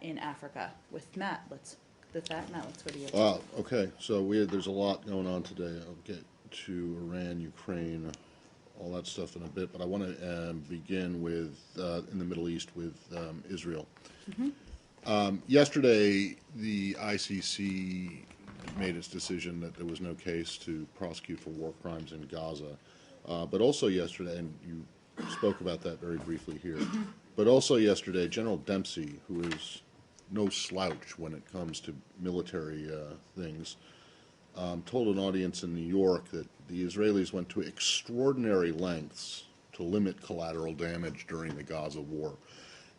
in Africa. With Matt, let's go to you. Okay, so there's a lot going on today. I'll get to Iran, Ukraine, all that stuff in a bit, but I want to begin with, in the Middle East, with Israel. Yesterday, the ICC made its decision that there was no case to prosecute for war crimes in Gaza. But also yesterday, and you spoke about that very briefly here, but also yesterday, General Dempsey, who is no slouch when it comes to military things, told an audience in New York that the Israelis went to extraordinary lengths to limit collateral damage during the Gaza war.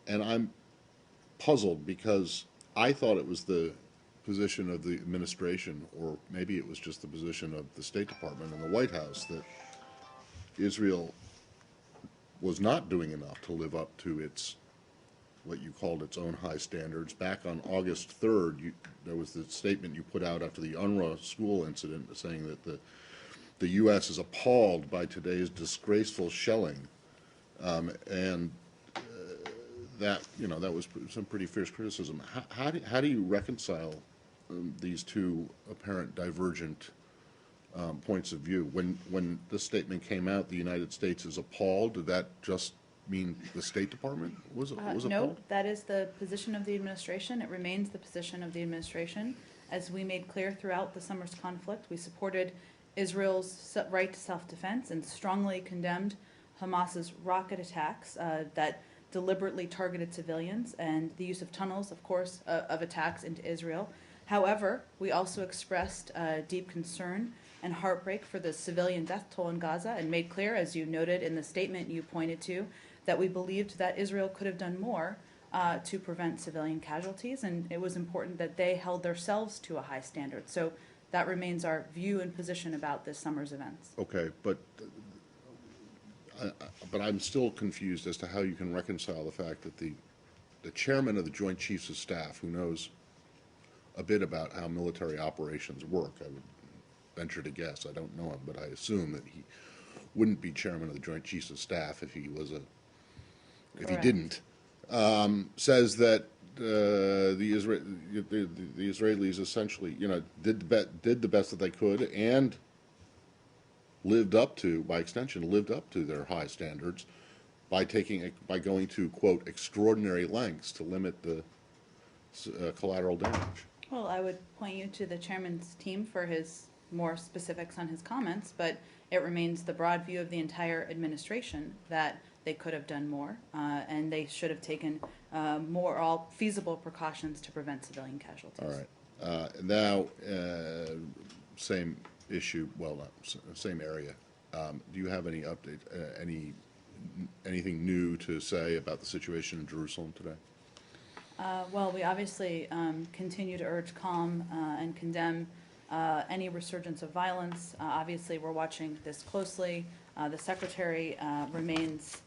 And I'm puzzled because I thought it was the position of the administration, or maybe it was just the position of the State Department and the White House, that Israel was not doing enough to live up to its, what you called its own high standards. Back on August 3rd, there was the statement you put out after the UNRWA school incident saying that the U.S. is appalled by today's disgraceful shelling, and that was some pretty fierce criticism. How do you reconcile these two apparent divergent points of view? When this statement came out, the United States is appalled. Did that just mean the State Department was appalled? No, that is the position of the administration. It remains the position of the administration. As we made clear throughout the summer's conflict, we supported Israel's right to self-defense and strongly condemned Hamas's rocket attacks that deliberately targeted civilians and the use of tunnels, of course, of attacks into Israel. However, we also expressed deep concern and heartbreak for the civilian death toll in Gaza and made clear, as you noted in the statement you pointed to, that we believed that Israel could have done more to prevent civilian casualties, and it was important that they held themselves to a high standard. So that remains our view and position about this summer's events. Okay, but I'm still confused as to how you can reconcile the fact that the chairman of the Joint Chiefs of Staff, who knows a bit about how military operations work, I would venture to guess, I don't know him, but I assume that he wouldn't be chairman of the Joint Chiefs of Staff if he was if he didn't, says that the Israelis essentially, did the best that they could and lived up to, by extension, lived up to their high standards by going to, quote, extraordinary lengths to limit the collateral damage. Well, I would point you to the chairman's team for his more specifics on his comments, but it remains the broad view of the entire administration that they could have done more, and they should have taken all feasible precautions to prevent civilian casualties. All right. Now, same issue, well, not same area. Do you have any update, anything new to say about the situation in Jerusalem today? Well, we obviously continue to urge calm and condemn any resurgence of violence. Obviously, we're watching this closely. The Secretary remains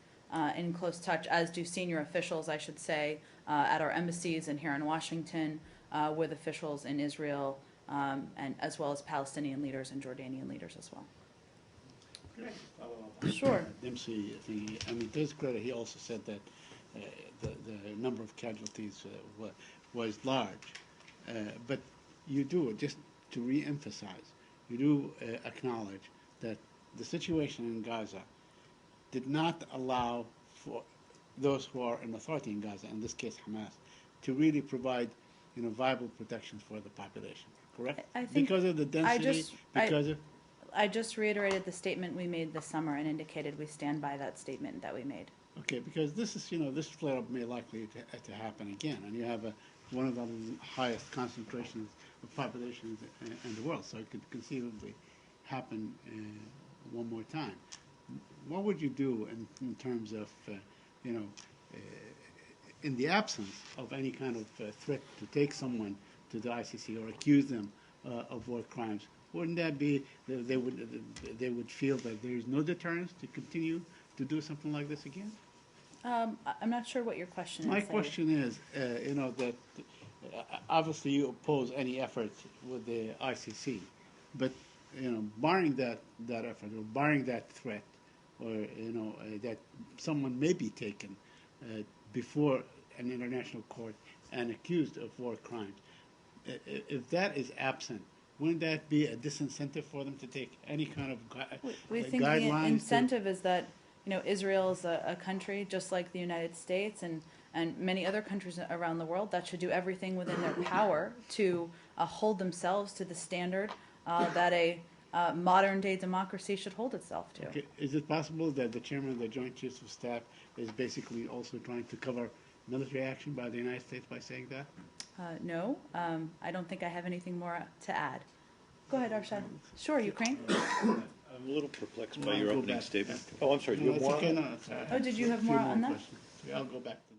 in close touch, as do senior officials, I should say, at our embassies and here in Washington, with officials in Israel, and as well as Palestinian leaders and Jordanian leaders as well. Can I follow up? Sure. Dempsey, I mean, to his credit, he also said that the number of casualties was large. But you do, just to re-emphasize, you do acknowledge that the situation in Gaza did not allow for those who are in authority in Gaza, in this case Hamas, to really provide viable protections for the population, correct? I think because of the density, I just reiterated the statement we made this summer and indicated we stand by that statement that we made. Okay, because this is, this flare-up may likely to happen again, and you have one of the highest concentrations of populations in the world, so it could conceivably happen one more time. What would you do in terms of, in the absence of any kind of threat to take someone to the ICC or accuse them of war crimes? Wouldn't that be they would feel that there is no deterrence to continue to do something like this again? I'm not sure what your question is. My question is, that obviously you oppose any effort with the ICC, but barring that effort or barring that threat, or that someone may be taken before an international court and accused of war crimes. If that is absent, wouldn't that be a disincentive for them to take any kind of We think the guidelines? incentive is that, Israel is a country just like the United States and many other countries around the world that should do everything within their power to hold themselves to the standard that a modern-day democracy should hold itself to. Okay. Is it possible that the chairman of the Joint Chiefs of Staff is basically also trying to cover military action by the United States by saying that? No, I don't think I have anything more to add. Go ahead, Arshad. Sure, Ukraine. I'm a little perplexed by your I'll go opening back. statement. Oh, I'm sorry, do you No, have it's more? okay. No, it's all right. Oh, did you have Few more on that? questions. I'll go back to